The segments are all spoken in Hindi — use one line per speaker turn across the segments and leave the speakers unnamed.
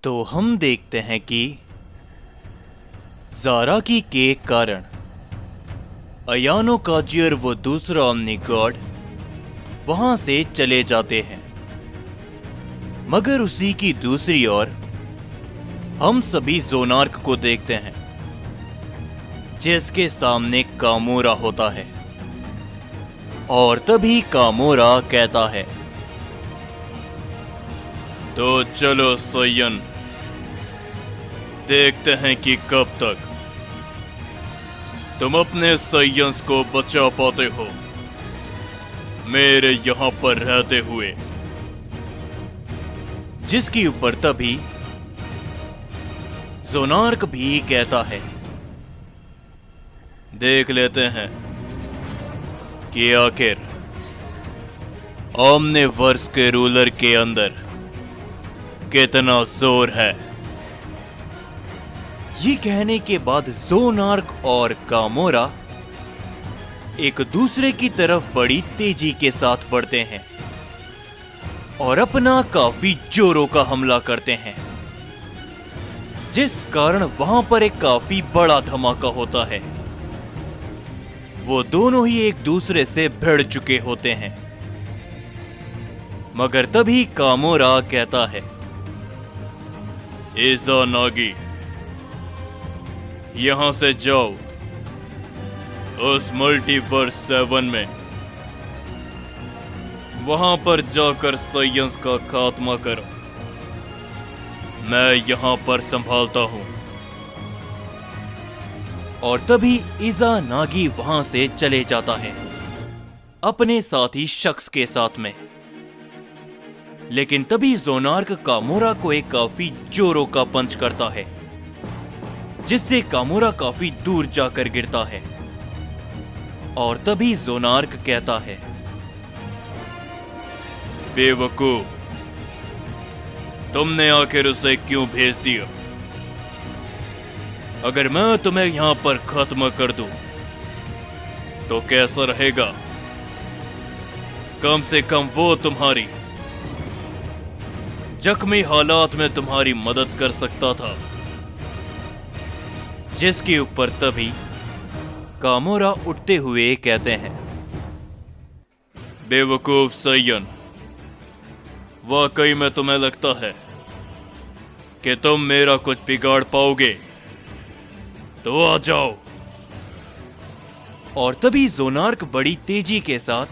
तो हम देखते हैं कि ज़ाराकी के कारण अयानो काजियर वो दूसरा ओमनी गॉड वहां से चले जाते हैं, मगर उसी की दूसरी ओर हम सभी ज़ोनार्क को देखते हैं जिसके सामने कामोरा होता है। और तभी कामोरा कहता है, तो चलो सयन, देखते हैं कि कब तक तुम अपने सयंस को बचा पाते हो मेरे यहां पर रहते हुए। जिसके ऊपर तभी ज़ोनार्क भी कहता है, देख लेते हैं कि आखिर ओमनिवर्स के रूलर के अंदर कितना जोर है। ये कहने के बाद ज़ोनार्क और कामोरा एक दूसरे की तरफ बड़ी तेजी के साथ बढ़ते हैं और अपना काफी जोरों का हमला करते हैं, जिस कारण वहां पर एक काफी बड़ा धमाका होता है। वो दोनों ही एक दूसरे से भिड़ चुके होते हैं, मगर तभी कामोरा कहता है, इज़ानागी, यहां से जाओ उस मल्टीवर्स 7 में, वहां पर जाकर साइंस का खात्मा करो। मैं यहां पर संभालता हूं। और तभी इज़ानागी वहां से चले जाता है अपने साथी शख्स के साथ में। लेकिन तभी ज़ोनार्क कामोरा को एक काफी जोरों का पंच करता है, जिससे कामोरा काफी दूर जाकर गिरता है। और तभी ज़ोनार्क कहता है, बेवकूफ, तुमने आखिर उसे क्यों भेज दिया? अगर मैं तुम्हें यहां पर खत्म कर दूं तो कैसा रहेगा? कम से कम वो तुम्हारी जख्मी हालात में तुम्हारी मदद कर सकता था। जिसके ऊपर तभी कामोरा उठते हुए कहते हैं, बेवकूफ सयन, वाकई में तुम्हें लगता है कि तुम मेरा कुछ बिगाड़ पाओगे? तो आ जाओ। और तभी ज़ोनार्क बड़ी तेजी के साथ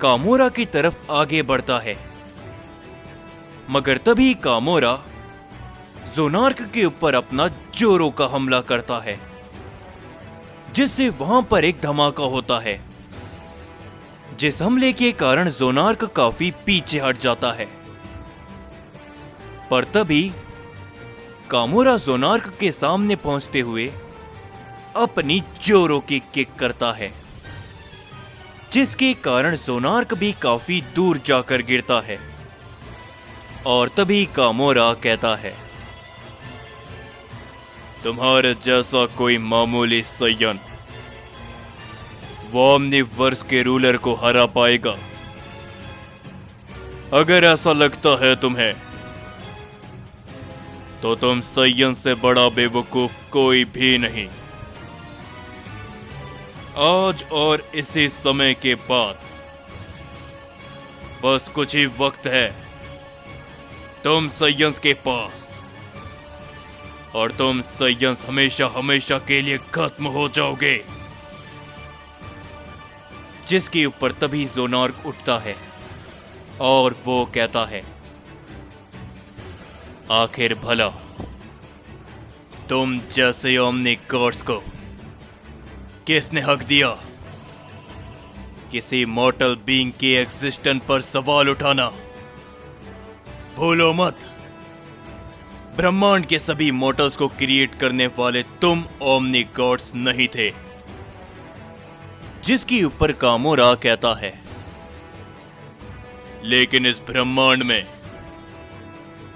कामोरा की तरफ आगे बढ़ता है, मगर तभी कामोरा ज़ोनार्क के ऊपर अपना जोरों का हमला करता है, जिससे वहां पर एक धमाका होता है, जिस हमले के कारण ज़ोनार्क काफी पीछे हट जाता है। पर तभी कामोरा ज़ोनार्क के सामने पहुंचते हुए अपनी जोरों की किक करता है, जिसके कारण ज़ोनार्क भी काफी दूर जाकर गिरता है। और तभी कामोरा कहता है, तुम्हारे जैसा कोई मामूली सयन वो ओमनिवर्स के रूलर को हरा पाएगा? अगर ऐसा लगता है तुम्हें, तो तुम सयन से बड़ा बेवकूफ कोई भी नहीं। आज और इसी समय के बाद बस कुछ ही वक्त है तुम सयंस के पास, और तुम सयंस हमेशा हमेशा के लिए खत्म हो जाओगे। जिसके ऊपर तभी ज़ोनार्क उठता है और वो कहता है, आखिर भला तुम जैसे ओमनी गॉड्स को किसने हक दिया किसी मॉर्टल बीइंग के एग्जिस्टेंस पर सवाल उठाना? भूलो मत, ब्रह्मांड के सभी मॉर्टल्स को क्रिएट करने वाले तुम ओमनी गॉड्स नहीं थे। जिसके ऊपर कामोरा कहता है, लेकिन इस ब्रह्मांड में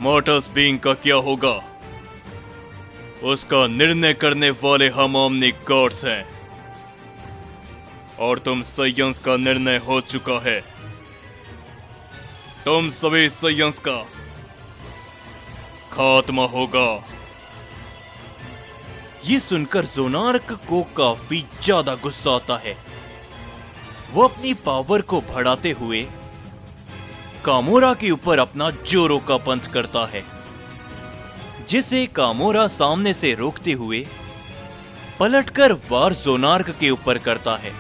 मॉर्टल्स बीइंग का क्या होगा, उसका निर्णय करने वाले हम ओमनी गॉड्स हैं। और तुम सयंस का निर्णय हो चुका है। तुम सभी सयंस का खात्मा होगा। ये सुनकर जोनार्क को काफी ज्यादा गुस्सा आता है। वो अपनी पावर को बढ़ाते हुए कामोरा के ऊपर अपना जोरो का पंच करता है, जिसे कामोरा सामने से रोकते हुए पलटकर वार जोनार्क के ऊपर करता है,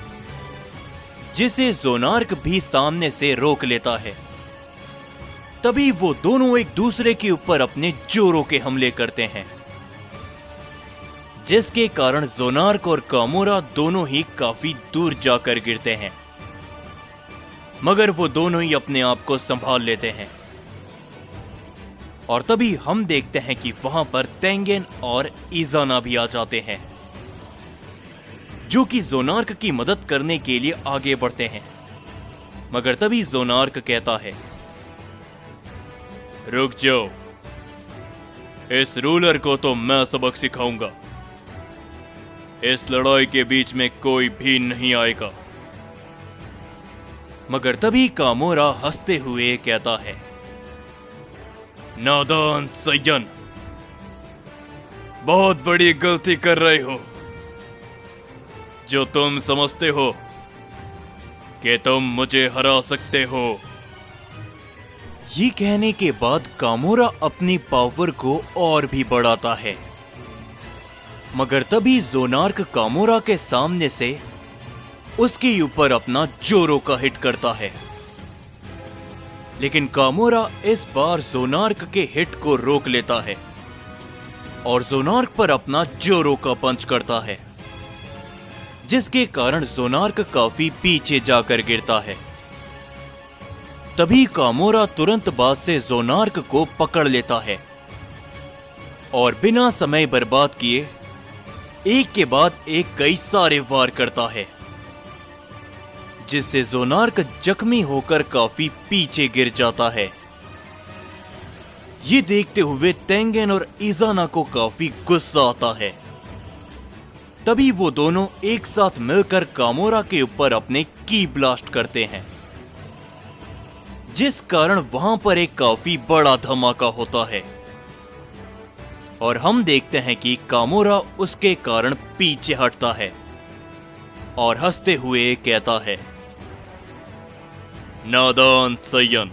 जिसे जोनार्क भी सामने से रोक लेता है। तभी वो दोनों एक दूसरे के ऊपर अपने जोरो के हमले करते हैं, जिसके कारण जोनार्क और कामोरा दोनों ही काफी दूर जाकर गिरते हैं, मगर वो दोनों ही अपने आप को संभाल लेते हैं। और तभी हम देखते हैं कि वहां पर तेंगेन और इजाना भी आ जाते हैं, जो कि जोनार्क की मदद करने के लिए आगे बढ़ते हैं। मगर तभी जोनार्क कहता है, रुक जाओ, इस रूलर को तो मैं सबक सिखाऊंगा। इस लड़ाई के बीच में कोई भी नहीं आएगा। मगर तभी कामोरा हंसते हुए कहता है, नादान सैयन, बहुत बड़ी गलती कर रहे हो जो तुम समझते हो कि तुम मुझे हरा सकते हो। ये कहने के बाद कामोरा अपनी पावर को और भी बढ़ाता है। मगर तभी जोनार्क कामोरा के सामने से उसके ऊपर अपना जोरो का हिट करता है, लेकिन कामोरा इस बार जोनार्क के हिट को रोक लेता है और जोनार्क पर अपना जोरो का पंच करता है, जिसके कारण जोनार्क काफी पीछे जाकर गिरता है। तभी कामोरा तुरंत बाद से जोनार्क को पकड़ लेता है और बिना समय बर्बाद किए एक के बाद एक कई सारे वार करता है, जिससे जोनार्क जख्मी होकर काफी पीछे गिर जाता है। ये देखते हुए तेंगेन और इजाना को काफी गुस्सा आता है। तभी वो दोनों एक साथ मिलकर कामोरा के ऊपर अपने की ब्लास्ट करते हैं, जिस कारण वहां पर एक काफी बड़ा धमाका होता है और हम देखते हैं कि कामोरा उसके कारण पीछे हटता है और हंसते हुए कहता है, नादान सैयन।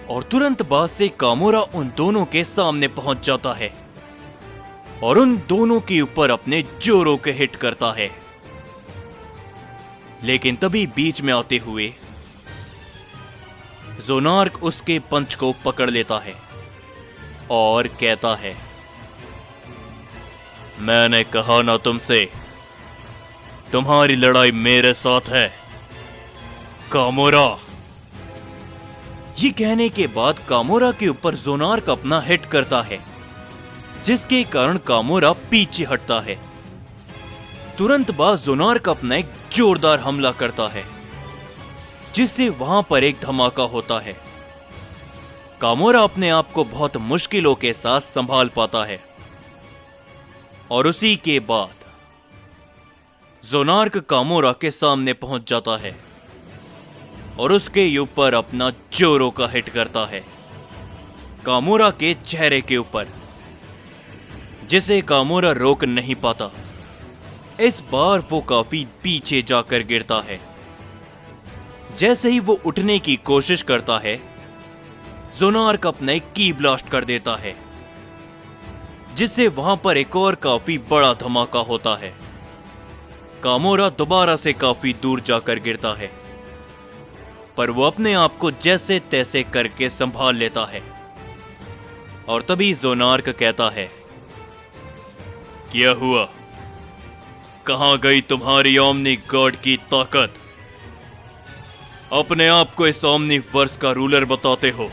और तुरंत बाद से कामोरा उन दोनों के सामने पहुंच जाता है और उन दोनों के ऊपर अपने जोरो के हिट करता है। लेकिन तभी बीच में आते हुए जोनार्क उसके पंच को पकड़ लेता है और कहता है, मैंने कहा ना तुमसे, तुम्हारी लड़ाई मेरे साथ है कामोरा। ये कहने के बाद कामोरा के ऊपर जोनार्क अपना हिट करता है, जिसके कारण कामोरा पीछे हटता है। तुरंत बाद जोनार्क अपना एक जोरदार हमला करता है, जिससे वहां पर एक धमाका होता है। कामोरा अपने आप को बहुत मुश्किलों के साथ संभाल पाता है और उसी के बाद जोनार्क कामोरा के सामने पहुंच जाता है और उसके ऊपर अपना जोरो का हिट करता है कामोरा के चेहरे के ऊपर, जिसे कामोरा रोक नहीं पाता। इस बार वो काफी पीछे जाकर गिरता है। जैसे ही वो उठने की कोशिश करता है, जोनार्क अपना एक की ब्लास्ट कर देता है, जिससे वहां पर एक और काफी बड़ा धमाका होता है। कामोरा दोबारा से काफी दूर जाकर गिरता है, पर वो अपने आप को जैसे तैसे करके संभाल लेता है। और तभी जोनार्क कहता है, क्या हुआ? कहां गई तुम्हारी ओमनी गॉड की ताकत? अपने आप को इस ओमनीवर्स का रूलर बताते हो।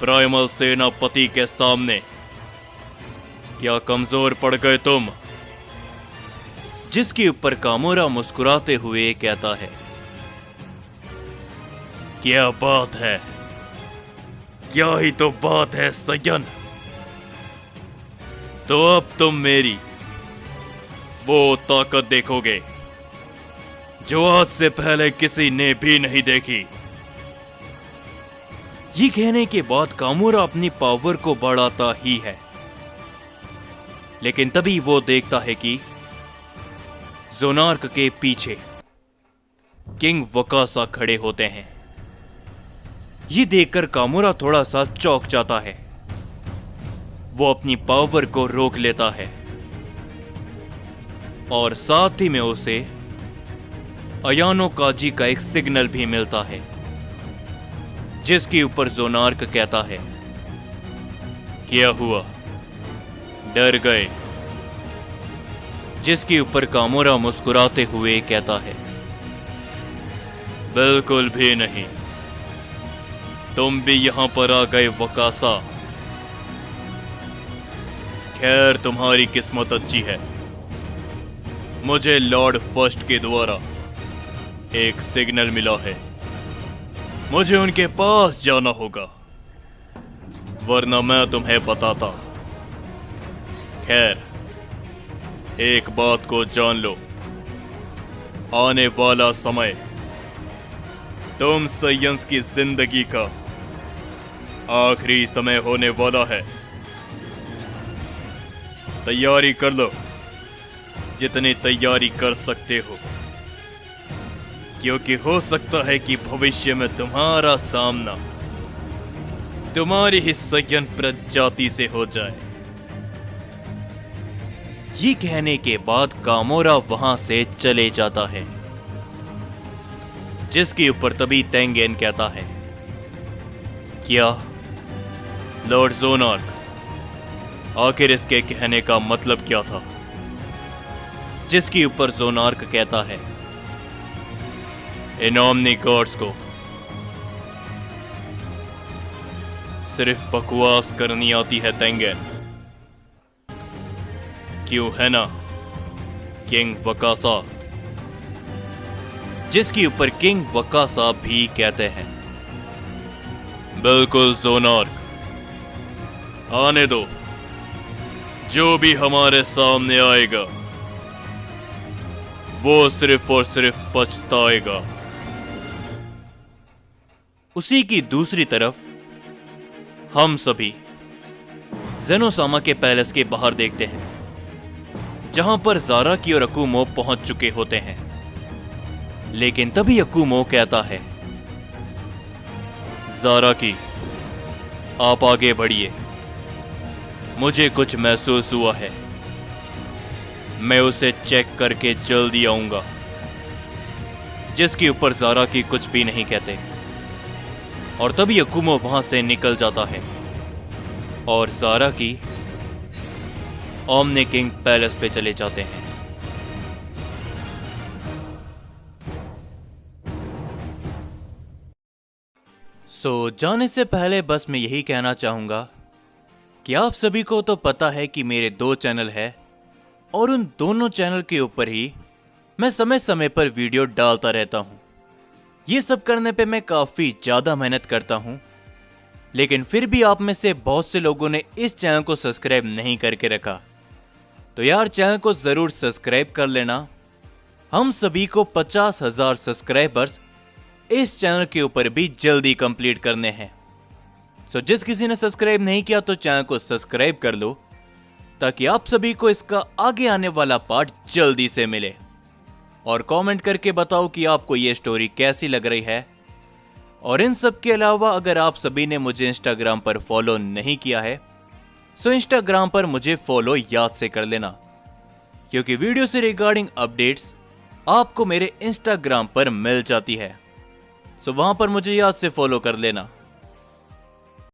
प्राइमल सेनापति के सामने क्या कमजोर पड़ गए तुम? जिसके ऊपर कामोरा मुस्कुराते हुए कहता है, क्या बात है, क्या ही तो बात है सैयन। तो अब तुम मेरी वो ताकत देखोगे जो आज से पहले किसी ने भी नहीं देखी। ये कहने के बाद कामोरा अपनी पावर को बढ़ाता ही है, लेकिन तभी वो देखता है कि ज़ोनार्क के पीछे किंग वकासा खड़े होते हैं। ये देखकर कामोरा थोड़ा सा चौंक जाता है। वो अपनी पावर को रोक लेता है और साथ ही में उसे अयानो काजी का एक सिग्नल भी मिलता है, जिसके ऊपर ज़ोनार्क कहता है, क्या हुआ, डर गए? जिसके ऊपर कामोरा मुस्कुराते हुए कहता है, बिल्कुल भी नहीं, तुम भी यहां पर आ गए वकासा। खैर, तुम्हारी किस्मत अच्छी है, मुझे लॉर्ड फर्स्ट के द्वारा एक सिग्नल मिला है। मुझे उनके पास जाना होगा, वरना मैं तुम्हें बताता। खैर, एक बात को जान लो, आने वाला समय तुम सयंस की जिंदगी का आखिरी समय होने वाला है। तैयारी कर लो, जितनी तैयारी कर सकते हो, क्योंकि हो सकता है कि भविष्य में तुम्हारा सामना तुम्हारी ही सयन प्रजाति से हो जाए। ये कहने के बाद कामोरा वहां से चले जाता है, जिसके ऊपर तभी तेंगेन कहता है, क्या लॉर्ड ज़ोनार्क, आखिर इसके कहने का मतलब क्या था? जिसके ऊपर ज़ोनार्क कहता है, इन ओमनी गॉड्स को सिर्फ बकवास करनी आती है तेंगेन, क्यों है ना किंग वकासा? जिसके ऊपर किंग वकासा भी कहते हैं, बिल्कुल ज़ोनार्क, आने दो, जो भी हमारे सामने आएगा वो सिर्फ और सिर्फ पछताएगा। उसी की दूसरी तरफ हम सभी ज़ेनोसामा के पैलेस के बाहर देखते हैं, जहां पर ज़ाराकी और अकुमो पहुंच चुके होते हैं। लेकिन तभी अकुमो कहता है, ज़ाराकी, आप आगे बढ़िए, मुझे कुछ महसूस हुआ है, मैं उसे चेक करके जल्दी आऊंगा। जिसके ऊपर ज़ाराकी कुछ भी नहीं कहते और तभी अकुमो वहां से निकल जाता है और ज़ाराकी ओमनी किंग पैलेस पे चले जाते हैं। जाने से पहले बस मैं यही कहना चाहूंगा कि आप सभी को तो पता है कि मेरे 2 चैनल है और उन दोनों चैनल के ऊपर ही मैं समय समय पर वीडियो डालता रहता हूं। ये सब करने पे मैं काफी ज्यादा मेहनत करता हूं, लेकिन फिर भी आप में से बहुत से लोगों ने इस चैनल को सब्सक्राइब नहीं करके रखा। तो यार, चैनल को जरूर सब्सक्राइब कर लेना। हम सभी को 50,000 सब्सक्राइबर्स इस चैनल के ऊपर भी जल्दी कंप्लीट करने हैं। जिस किसी ने सब्सक्राइब नहीं किया तो चैनल को सब्सक्राइब कर लो, ताकि आप सभी को इसका आगे आने वाला पार्ट जल्दी से मिले। और कमेंट करके बताओ कि आपको ये स्टोरी कैसी लग रही है। और इन सब के अलावा अगर आप सभी ने मुझे इंस्टाग्राम पर फॉलो नहीं किया है, तो इंस्टाग्राम पर मुझे फॉलो याद से कर लेना, क्योंकि वीडियो से रिगार्डिंग अपडेट्स आपको मेरे इंस्टाग्राम पर मिल जाती है। वहां पर मुझे याद से फॉलो कर लेना।